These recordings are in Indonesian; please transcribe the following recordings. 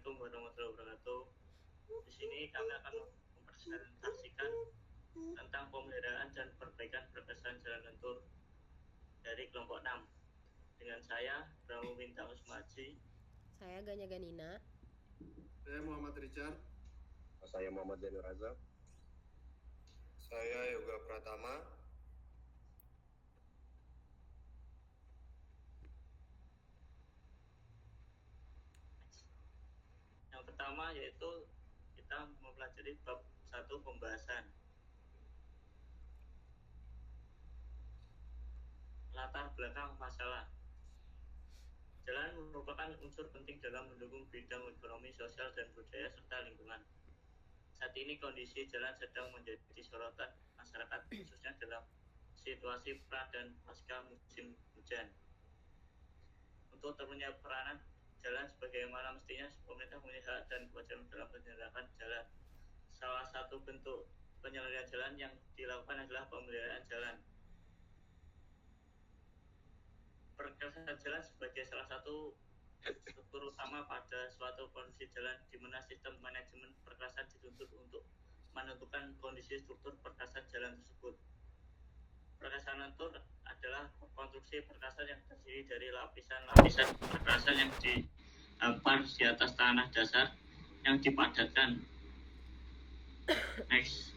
Assalamualaikum warahmatullahi wabarakatuh. Di sini kami akan mempresentasikan tentang pemeliharaan dan perbaikan berkesan jalan lentur dari kelompok 6 dengan saya Brahmo Bintang Usmaji. Saya Ganya Ganina. Saya Muhammad Richard. Saya Muhammad Zainul Raza. Saya Yoga Pratama. Yang pertama yaitu kita mempelajari bab 1 pembahasan. Latar belakang masalah. Jalan merupakan unsur penting dalam mendukung bidang ekonomi, sosial, dan budaya serta lingkungan. Saat ini kondisi jalan sedang menjadi sorotan masyarakat, khususnya dalam situasi pra dan pasca musim hujan. Untuk terwujudnya peranan jalan sebagaimana mestinya, pemerintah memiliki hak dan kewajiban dalam penyelenggaraan jalan. Salah satu bentuk penyelenggaraan jalan yang dilakukan adalah pemeliharaan jalan. Perkerasan jalan sebagai salah satu struktur utama pada suatu kondisi jalan, di mana sistem manajemen perkerasan dituntut untuk menentukan kondisi struktur perkerasan jalan tersebut. Perkerasan lentur adalah konstruksi perkerasan yang terdiri dari lapisan-lapisan perkerasan yang dihampar di atas tanah dasar yang dipadatkan. Next.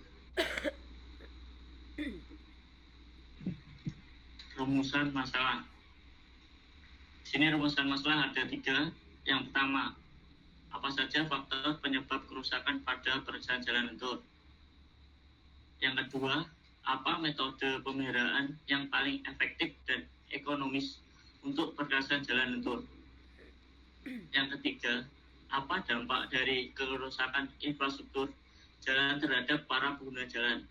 Rumusan masalah. Di sini rumusan masalah ada 3. Yang pertama, apa saja faktor penyebab kerusakan pada perkerasan jalan lentur? Yang kedua, apa metode pemeliharaan yang paling efektif dan ekonomis untuk perkerasan jalan lentur? Yang ketiga, apa dampak dari kerusakan infrastruktur jalan terhadap para pengguna jalan?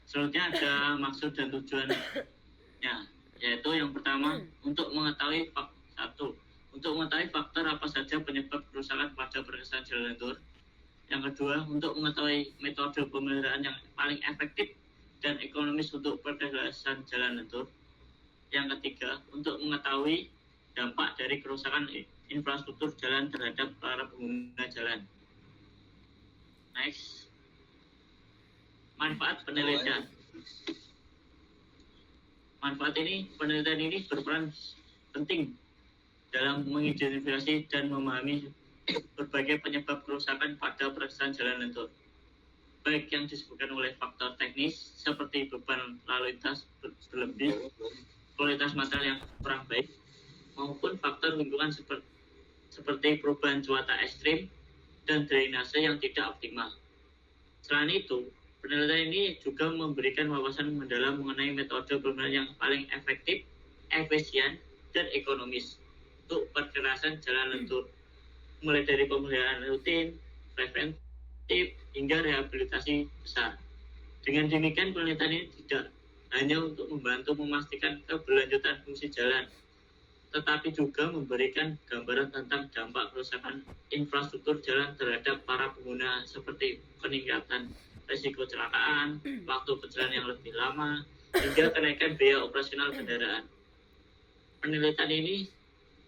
Selanjutnya ada maksud dan tujuannya, yaitu yang pertama, untuk mengetahui faktor apa saja penyebab kerusakan pada perkerasan jalan lentur. Yang kedua, untuk mengetahui metode pemeliharaan yang paling efektif dan ekonomis untuk perkerasan jalan lentur. Yang ketiga, untuk mengetahui dampak dari kerusakan infrastruktur jalan terhadap para pengguna jalan. Next. Manfaat penelitian. Penelitian ini berperan penting dalam mengidentifikasi dan memahami berbagai penyebab kerusakan pada perkerasan jalan lentur, baik yang disebutkan oleh faktor teknis seperti beban lalu lintas berlebih, kualitas material yang kurang baik, maupun faktor lingkungan seperti perubahan cuaca ekstrim dan drainase yang tidak optimal. Selain itu, penelitian ini juga memberikan wawasan mendalam mengenai metode pemeliharaan yang paling efektif, efisien, dan ekonomis untuk perkerasan jalan lentur, mulai dari pemeliharaan rutin, preventif, hingga rehabilitasi besar. Dengan demikian, penelitian ini tidak hanya untuk membantu memastikan keberlanjutan fungsi jalan, tetapi juga memberikan gambaran tentang dampak kerusakan infrastruktur jalan terhadap para pengguna, seperti peningkatan risiko kecelakaan, waktu perjalanan yang lebih lama, hingga kenaikan biaya operasional kendaraan. Penelitian ini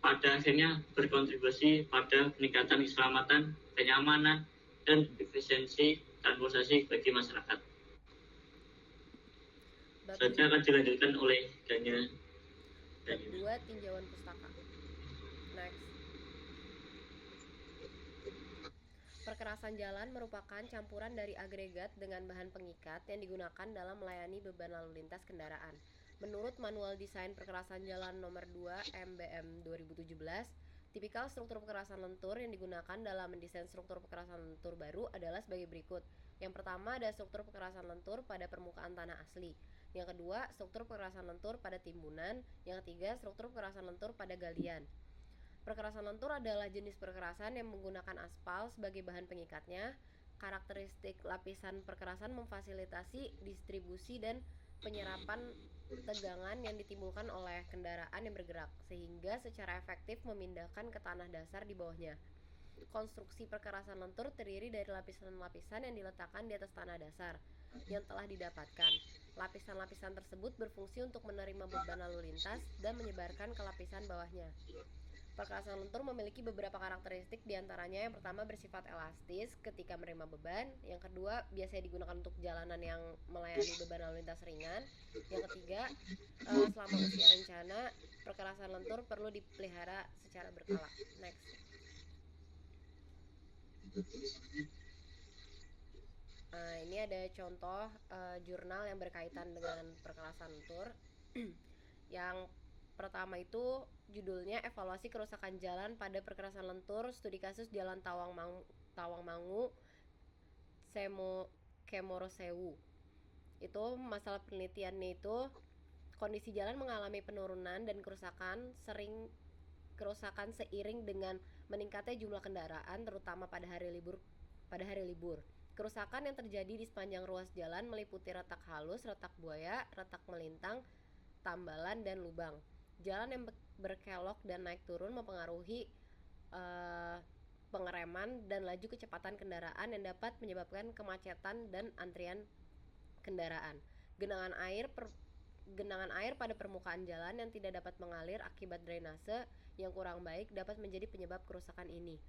pada akhirnya berkontribusi pada peningkatan keselamatan, kenyamanan, dan efisiensi transportasi bagi masyarakat. Selanjutnya akan dilanjutkan oleh Ganya. Bab 2, tinjauan pustaka. Next. Perkerasan jalan merupakan campuran dari agregat dengan bahan pengikat yang digunakan dalam melayani beban lalu lintas kendaraan. Menurut Manual Desain Perkerasan Jalan Nomor 2 MBM 2017, tipikal struktur perkerasan lentur yang digunakan dalam mendesain struktur perkerasan lentur baru adalah sebagai berikut. Yang pertama ada struktur perkerasan lentur pada permukaan tanah asli. Yang kedua, struktur perkerasan lentur pada timbunan. Yang ketiga, struktur perkerasan lentur pada galian. Perkerasan lentur adalah jenis perkerasan yang menggunakan aspal sebagai bahan pengikatnya. Karakteristik lapisan perkerasan memfasilitasi distribusi dan penyerapan tegangan yang ditimbulkan oleh kendaraan yang bergerak, sehingga secara efektif memindahkan ke tanah dasar di bawahnya. Konstruksi perkerasan lentur terdiri dari lapisan-lapisan yang diletakkan di atas tanah dasar yang telah didapatkan. Lapisan-lapisan tersebut berfungsi untuk menerima beban lalu lintas dan menyebarkan ke lapisan bawahnya. Perkerasan lentur memiliki beberapa karakteristik, diantaranya yang pertama bersifat elastis ketika menerima beban, yang kedua biasanya digunakan untuk jalanan yang melayani beban lalu lintas ringan, yang ketiga selama usia rencana perkerasan lentur perlu dipelihara secara berkala. Next. Ini ada contoh jurnal yang berkaitan dengan perkerasan lentur. Yang pertama itu judulnya Evaluasi Kerusakan Jalan pada Perkerasan Lentur, Studi Kasus Jalan Tawangmangu Kemorosewu. Itu masalah penelitiannya itu kondisi jalan mengalami penurunan dan kerusakan seiring dengan meningkatnya jumlah kendaraan, terutama pada hari libur. Kerusakan yang terjadi di sepanjang ruas jalan meliputi retak halus, retak buaya, retak melintang, tambalan, dan lubang. Jalan yang berkelok dan naik turun mempengaruhi pengereman dan laju kecepatan kendaraan yang dapat menyebabkan kemacetan dan antrian kendaraan. Genangan air pada permukaan jalan yang tidak dapat mengalir akibat drainase yang kurang baik dapat menjadi penyebab kerusakan ini.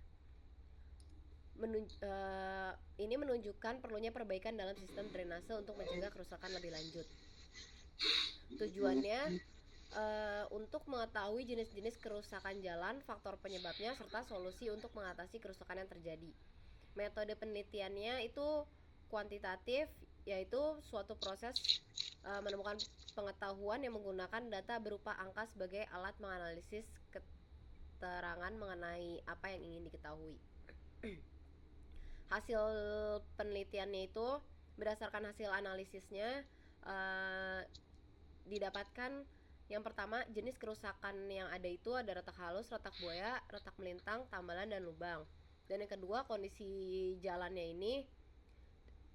Ini menunjukkan perlunya perbaikan dalam sistem drainase untuk mencegah kerusakan lebih lanjut. Tujuannya untuk mengetahui jenis-jenis kerusakan jalan, faktor penyebabnya, serta solusi untuk mengatasi kerusakan yang terjadi. Metode penelitiannya itu kuantitatif, yaitu suatu proses menemukan pengetahuan yang menggunakan data berupa angka sebagai alat menganalisis keterangan mengenai apa yang ingin diketahui. Hasil penelitiannya itu berdasarkan hasil analisisnya didapatkan yang pertama, jenis kerusakan yang ada itu ada retak halus, retak buaya, retak melintang, tambalan, dan lubang. Dan yang kedua, kondisi jalannya ini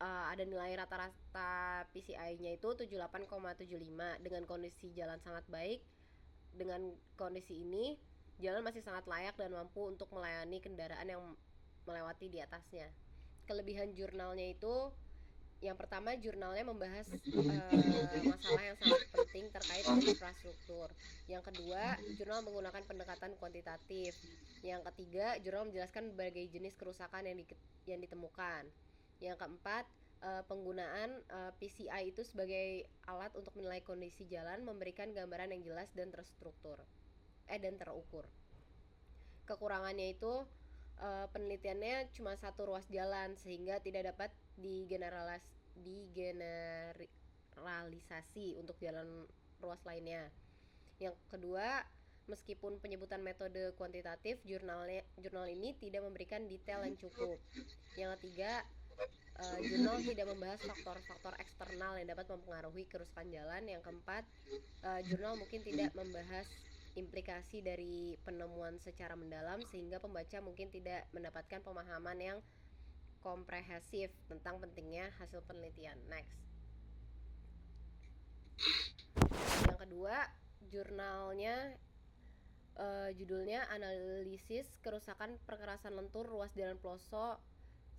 ada nilai rata-rata PCI-nya itu 78,75. Dengan kondisi jalan sangat baik. Dengan kondisi ini, jalan masih sangat layak dan mampu untuk melayani kendaraan yang melewati di atasnya. Kelebihan jurnalnya itu, yang pertama, jurnalnya membahas masalah yang sangat penting terkait dengan infrastruktur. Yang kedua, jurnal menggunakan pendekatan kuantitatif. Yang ketiga, jurnal menjelaskan berbagai jenis kerusakan yang ditemukan. Yang keempat, penggunaan PCI itu sebagai alat untuk menilai kondisi jalan, memberikan gambaran yang jelas dan terstruktur dan terukur. Kekurangannya itu penelitiannya cuma satu ruas jalan sehingga tidak dapat digeneralisasi untuk jalan ruas lainnya. Yang kedua, meskipun penyebutan metode kuantitatif, jurnal ini tidak memberikan detail yang cukup. Yang ketiga, jurnal tidak membahas faktor-faktor eksternal yang dapat mempengaruhi kerusakan jalan. Yang keempat, jurnal mungkin tidak membahas implikasi dari penemuan secara mendalam sehingga pembaca mungkin tidak mendapatkan pemahaman yang komprehensif tentang pentingnya hasil penelitian. Next. Yang kedua, jurnalnya judulnya Analisis Kerusakan Perkerasan Lentur Ruas Jalan Ploso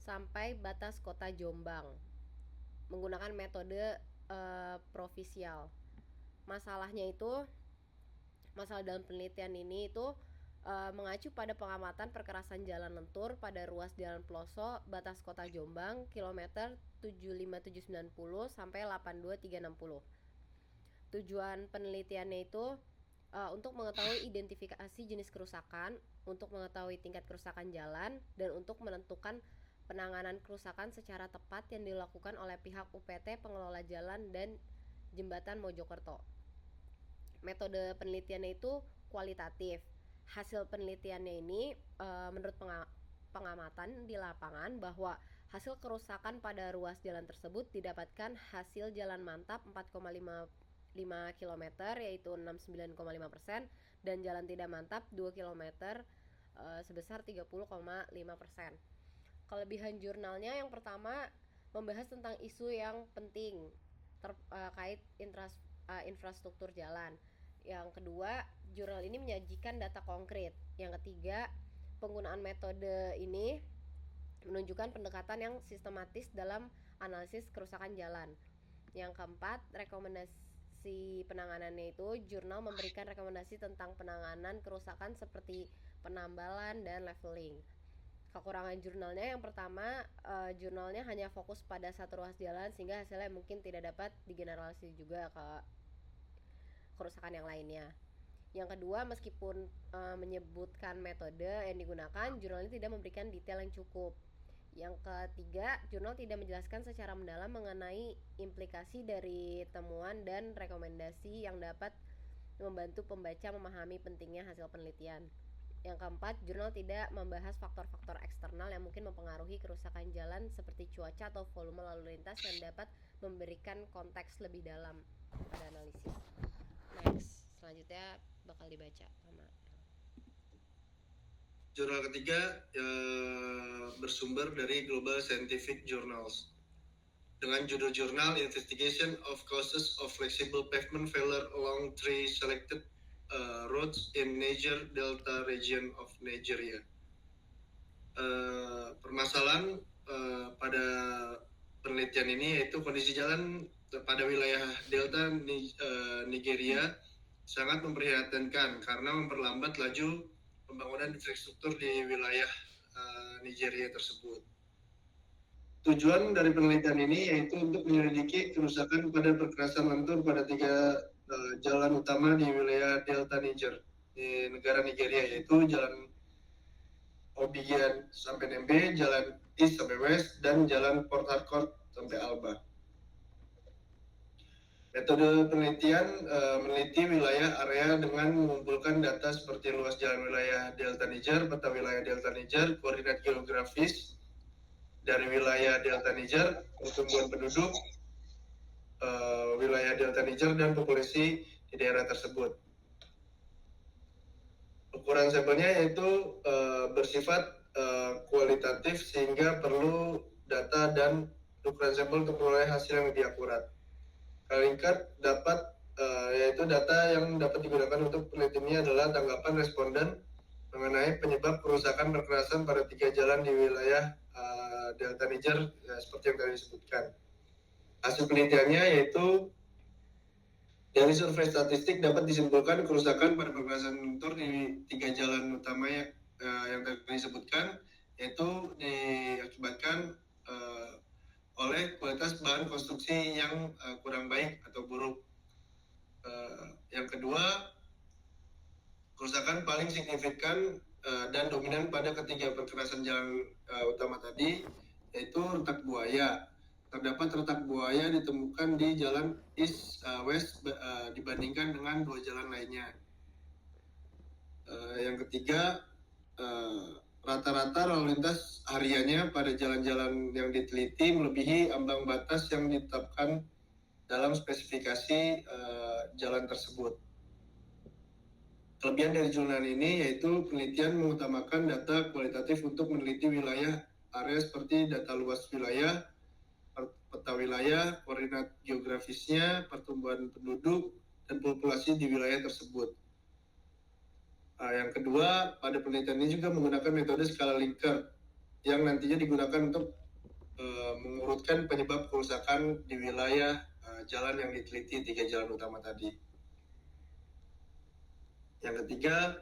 sampai Batas Kota Jombang menggunakan metode provisial. Masalah dalam penelitian ini itu mengacu pada pengamatan perkerasan jalan lentur pada ruas jalan Ploso batas kota Jombang kilometer 75790 sampai 82360. Tujuan penelitiannya itu untuk mengetahui identifikasi jenis kerusakan, untuk mengetahui tingkat kerusakan jalan, dan untuk menentukan penanganan kerusakan secara tepat yang dilakukan oleh pihak UPT pengelola jalan dan jembatan Mojokerto. Metode penelitiannya itu kualitatif. Hasil penelitiannya ini menurut pengamatan di lapangan bahwa hasil kerusakan pada ruas jalan tersebut didapatkan hasil jalan mantap 4,5 km yaitu 69,5% dan jalan tidak mantap 2 km sebesar 30,5%. Kelebihan jurnalnya yang pertama membahas tentang isu yang penting terkait infrastruktur jalan. Yang kedua, jurnal ini menyajikan data konkret. Yang ketiga, penggunaan metode ini menunjukkan pendekatan yang sistematis dalam analisis kerusakan jalan. Yang keempat, rekomendasi penanganannya itu, jurnal memberikan rekomendasi tentang penanganan kerusakan seperti penambalan, dan leveling. Kekurangan jurnalnya yang pertama, jurnalnya hanya fokus pada satu ruas jalan sehingga hasilnya mungkin tidak dapat digeneralisir juga ke kerusakan yang lainnya. Yang kedua, meskipun menyebutkan metode yang digunakan, jurnal ini tidak memberikan detail yang cukup. Yang ketiga, jurnal tidak menjelaskan secara mendalam mengenai implikasi dari temuan dan rekomendasi yang dapat membantu pembaca memahami pentingnya hasil penelitian. Yang keempat, jurnal tidak membahas faktor-faktor eksternal yang mungkin mempengaruhi kerusakan jalan seperti cuaca atau volume lalu lintas yang dapat memberikan konteks lebih dalam pada analisis. Next, selanjutnya bakal dibaca sama Jurnal ketiga bersumber dari Global Scientific Journals dengan judul jurnal Investigation of Causes of Flexible Pavement Failure Along Three Selected Roads in Niger Delta Region of Nigeria. Permasalahan pada penelitian ini yaitu kondisi jalan pada wilayah Delta Nigeria sangat memprihatinkan karena memperlambat laju pembangunan infrastruktur di wilayah Nigeria tersebut. Tujuan dari penelitian ini yaitu untuk menyelidiki kerusakan pada perkerasan lentur pada 3 jalan utama di wilayah Delta Niger di negara Nigeria, yaitu Jalan Obigen sampai Nembe, Jalan East sampai West, dan Jalan Port Harcourt sampai Alba. Metode penelitian meneliti wilayah area dengan mengumpulkan data seperti luas jalan wilayah Delta Niger, peta wilayah Delta Niger, koordinat geografis dari wilayah Delta Niger, pertumbuhan penduduk wilayah Delta Niger, dan populasi di daerah tersebut. Ukuran sampelnya yaitu bersifat kualitatif sehingga perlu data dan ukuran sampel untuk memperoleh hasil yang lebih akurat. Lingkar dapat yaitu data yang dapat digunakan untuk penelitian ini adalah tanggapan responden mengenai penyebab kerusakan perkerasan pada 3 jalan di wilayah Delta Niger seperti yang tadi disebutkan. Hasil penelitiannya yaitu dari survei statistik dapat disimpulkan kerusakan pada perkerasan lentur di 3 jalan utama yang tadi disebutkan, yaitu diakibatkan oleh kualitas bahan konstruksi yang kurang baik atau buruk. Yang kedua, kerusakan paling signifikan dan dominan pada ketiga perkerasan jalan utama tadi, yaitu retak buaya. Terdapat retak buaya ditemukan di jalan East West dibandingkan dengan 2 jalan lainnya. Yang ketiga, rata-rata lalu lintas hariannya pada jalan-jalan yang diteliti melebihi ambang batas yang ditetapkan dalam spesifikasi jalan tersebut. Kelebihan dari jurnal ini yaitu penelitian mengutamakan data kualitatif untuk meneliti wilayah area seperti data luas wilayah, peta wilayah, koordinat geografisnya, pertumbuhan penduduk, dan populasi di wilayah tersebut. Yang kedua, pada penelitian ini juga menggunakan metode skala Likert yang nantinya digunakan untuk mengurutkan penyebab kerusakan di wilayah jalan yang diteliti 3 jalan utama tadi. Yang ketiga,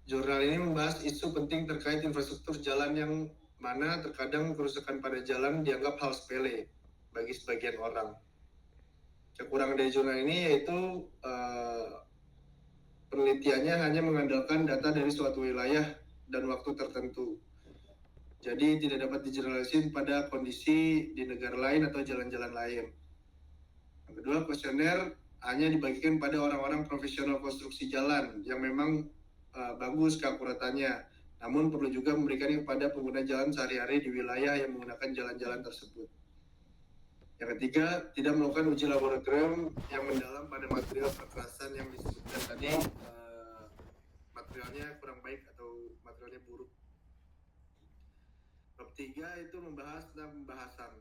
jurnal ini membahas isu penting terkait infrastruktur jalan yang mana terkadang kerusakan pada jalan dianggap hal sepele bagi sebagian orang. Kekurangan dari jurnal ini yaitu penelitiannya hanya mengandalkan data dari suatu wilayah dan waktu tertentu. Jadi tidak dapat digeneralisir pada kondisi di negara lain atau jalan-jalan lain. Yang kedua, kuesioner hanya dibagikan pada orang-orang profesional konstruksi jalan yang memang bagus keakuratannya. Namun perlu juga memberikannya kepada pengguna jalan sehari-hari di wilayah yang menggunakan jalan-jalan tersebut. Yang ketiga, tidak melakukan uji laboratorium yang mendalam pada material perkerasan yang disebutkan tadi, materialnya kurang baik atau materialnya buruk. Bab 3 itu membahas tentang pembahasan.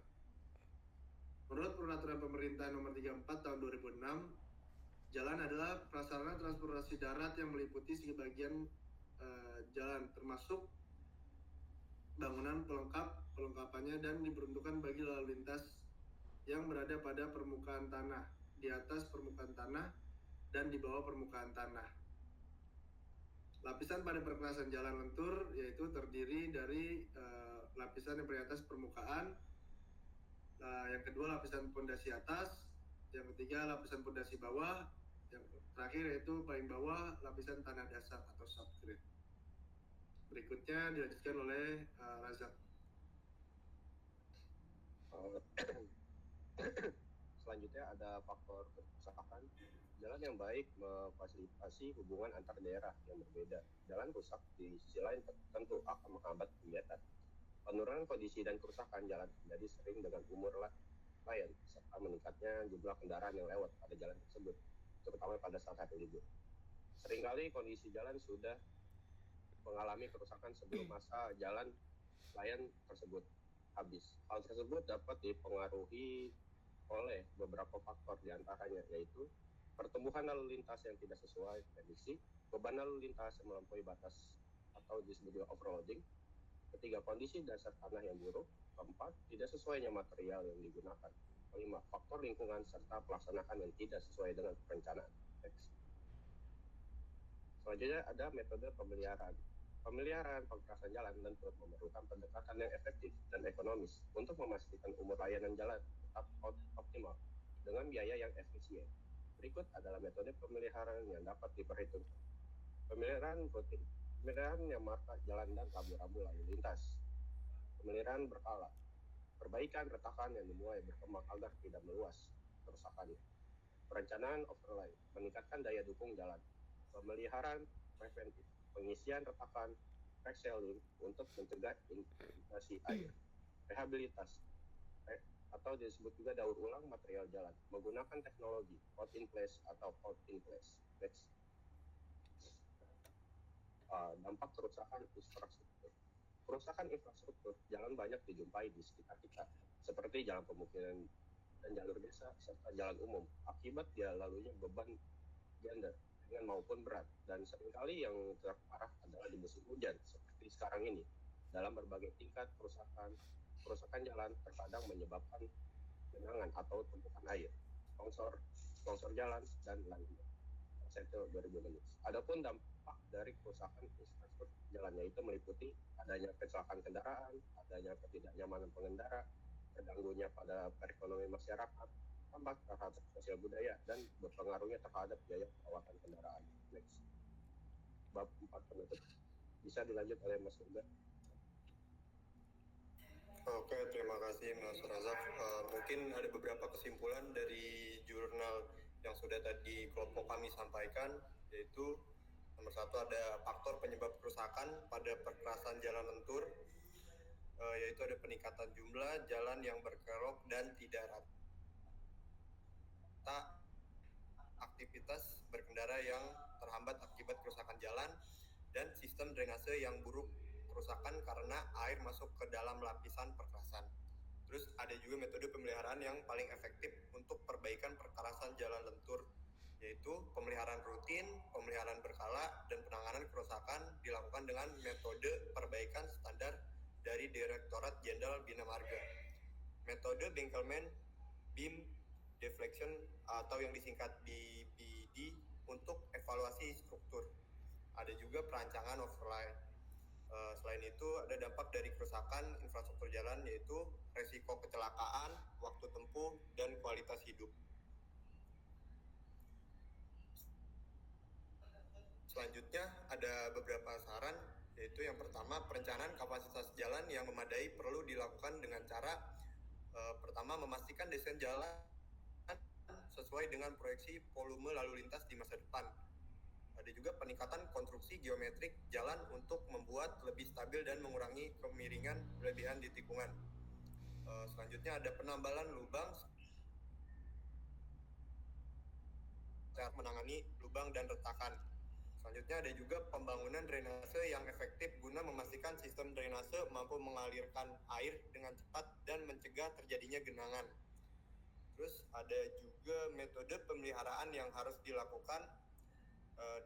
Menurut Peraturan Pemerintah Nomor 34 Tahun 2006, jalan adalah prasarana transportasi darat yang meliputi sebagian jalan, termasuk bangunan pelengkapannya dan diperuntukkan bagi lalu lintas yang berada pada permukaan tanah, di atas permukaan tanah, dan di bawah permukaan tanah. Lapisan pada perkerasan jalan lentur yaitu terdiri dari lapisan yang berada atas permukaan, yang kedua lapisan pondasi atas, yang ketiga lapisan pondasi bawah, yang terakhir yaitu paling bawah lapisan tanah dasar atau subgrade. Berikutnya dilanjutkan oleh Razak. Selanjutnya ada faktor kerusakan. Jalan yang baik memfasilitasi hubungan antar daerah yang berbeda. Jalan rusak di sisi lain tentu akan menghambat kegiatan. Penurunan kondisi dan kerusakan jalan terjadi sering dengan umur lain, serta meningkatnya jumlah kendaraan yang lewat pada jalan tersebut, terutama pada saat hari libur. Seringkali kondisi jalan sudah mengalami kerusakan sebelum masa jalan layan tersebut habis. Hal tersebut dapat dipengaruhi oleh beberapa faktor diantaranya, yaitu pertumbuhan lalu lintas yang tidak sesuai prediksi, beban lalu lintas yang melampaui batas atau disebut overloading, ketiga, kondisi dasar tanah yang buruk, keempat, tidak sesuainya material yang digunakan, kelima, faktor lingkungan serta pelaksanaan yang tidak sesuai dengan perencanaan. Selanjutnya ada metode pemeliharaan. Pemeliharaan perkerasan jalan tentu memerlukan pendekatan yang efektif dan ekonomis untuk memastikan umur layanan jalan tetap optimal dengan biaya yang efisien. Berikut adalah metode pemeliharaan yang dapat diperhitungkan. Pemeliharaan rutin, pemeliharaan yang marka jalan dan rambu-rambu lalu lintas. Pemeliharaan berkala, perbaikan retakan yang dimulai berkembang agar tidak meluas kerusakannya. Perencanaan overlay, meningkatkan daya dukung jalan. Pemeliharaan preventif, pengisian retakan crack sealing untuk mencegah infiltrasi air. Rehabilitasi atau disebut juga daur ulang material jalan menggunakan teknologi port in place atau port in place. Next. Dampak kerusakan infrastruktur. Kerusakan infrastruktur jalan banyak dijumpai di sekitar kita, seperti jalan pemukiman dan jalur desa serta jalan umum. Akibat dia lalunya beban ganda ringan maupun berat, dan seringkali yang terparah adalah di musim hujan seperti sekarang ini. Dalam berbagai tingkat kerusakan jalan terkadang menyebabkan genangan atau tumpukan air, longsor jalan, dan lainnya. Setel 2000 menit. Adapun dampak dari kerusakan infrastruktur jalannya itu meliputi adanya kecelakaan kendaraan, adanya ketidaknyamanan pengendara, terganggunya pada perekonomian masyarakat, dampak terhadap sosial budaya, dan berpengaruhnya terhadap biaya perawatan kendaraan. Next. Bab 4 penutup. Bisa dilanjut oleh Mas Uga. Oke, terima kasih Mas Razak. Mungkin ada beberapa kesimpulan dari jurnal yang sudah tadi kelompok kami sampaikan, yaitu nomor 1 ada faktor penyebab kerusakan pada perkerasan jalan lentur, yaitu ada peningkatan jumlah jalan yang berkelok dan tidak rata, aktivitas berkendara yang terhambat akibat kerusakan jalan, dan sistem drainase yang buruk, kerusakan karena air masuk ke dalam lapisan perkerasan. Terus ada juga metode pemeliharaan yang paling efektif untuk perbaikan perkerasan jalan lentur, yaitu pemeliharaan rutin, pemeliharaan berkala, dan penanganan kerusakan dilakukan dengan metode perbaikan standar dari Direktorat Jenderal Bina Marga. Metode Bengkelman Beam Deflection atau yang disingkat BBD untuk evaluasi struktur. Ada juga perancangan overlay. Selain itu ada dampak dari kerusakan infrastruktur jalan, yaitu resiko kecelakaan, waktu tempuh, dan kualitas hidup. Selanjutnya ada beberapa saran, yaitu yang pertama, perencanaan kapasitas jalan yang memadai perlu dilakukan dengan cara pertama, memastikan desain jalan sesuai dengan proyeksi volume lalu lintas di masa depan. Ada juga peningkatan konstruksi geometrik jalan untuk membuat lebih stabil dan mengurangi kemiringan berlebihan di tikungan. Selanjutnya ada penambalan lubang saat menangani lubang dan retakan. Selanjutnya ada juga pembangunan drainase yang efektif guna memastikan sistem drainase mampu mengalirkan air dengan cepat dan mencegah terjadinya genangan. Terus ada juga metode pemeliharaan yang harus dilakukan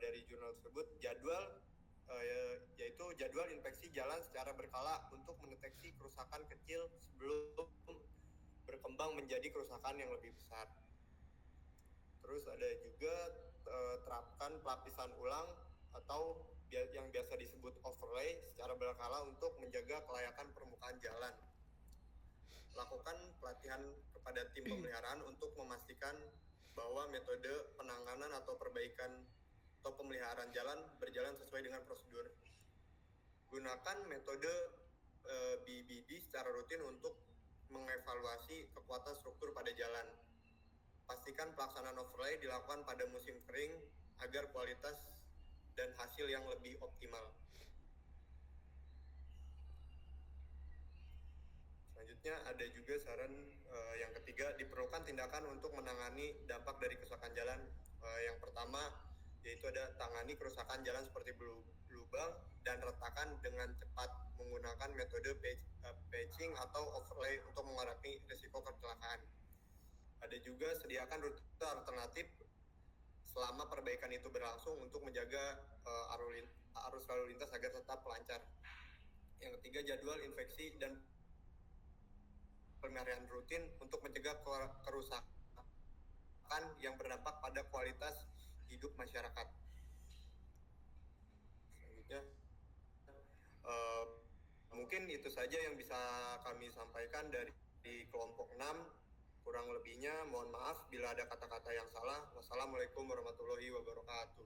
dari jurnal tersebut, yaitu jadwal inspeksi jalan secara berkala untuk mendeteksi kerusakan kecil sebelum berkembang menjadi kerusakan yang lebih besar. Terus ada juga terapkan pelapisan ulang atau yang biasa disebut overlay secara berkala untuk menjaga kelayakan permukaan jalan. Lakukan pelatihan kepada tim pemeliharaan untuk memastikan bahwa metode penanganan atau perbaikan atau pemeliharaan jalan berjalan sesuai dengan prosedur. Gunakan metode BBD secara rutin untuk mengevaluasi kekuatan struktur pada jalan. Pastikan pelaksanaan overlay dilakukan pada musim kering agar kualitas dan hasil yang lebih optimal. Selanjutnya ada juga saran yang ketiga, diperlukan tindakan untuk menangani dampak dari kerusakan jalan. Yang pertama yaitu ada tangani kerusakan jalan seperti lubang dan retakan dengan cepat menggunakan metode patching atau overlay untuk mengurangi risiko kecelakaan. Ada juga sediakan rute alternatif selama perbaikan itu berlangsung untuk menjaga arus lalu lintas agar tetap lancar. Yang ketiga, jadwal infeksi dan pemeliharaan rutin untuk mencegah kerusakan yang berdampak pada kualitas hidup masyarakat. Selanjutnya, mungkin itu saja yang bisa kami sampaikan dari kelompok 6. Kurang lebihnya mohon maaf bila ada kata-kata yang salah. Wassalamualaikum warahmatullahi wabarakatuh.